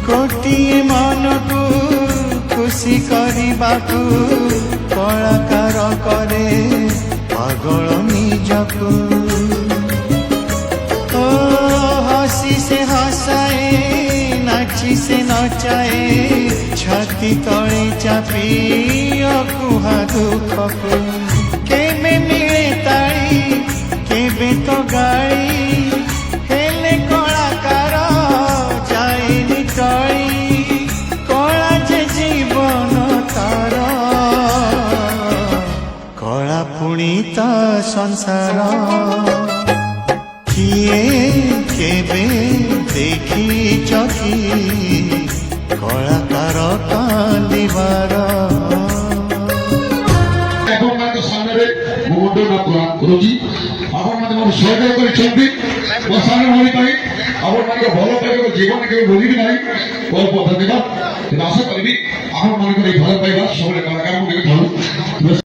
गोटिए मन को खुशी करबाकू कलाकार करे पागल निजकू ओ हसी से हसाए नाची से नचाए छाती तले चापी अकुहा दुखकू केबे मिले ताड़ी केबे तो गाड़ी हेले कलाकार जाएनी टली कला जे जीवन तार कला पुणी तो संसार किए केबे देखी चकी कलाकार कांदिबार गुरुजी आपण सहयोग कर भल पाइबा जीवन के बोली ना बहुत बहुत धन्यवाद आशा करी आपण भल पाइबा सब कलाकार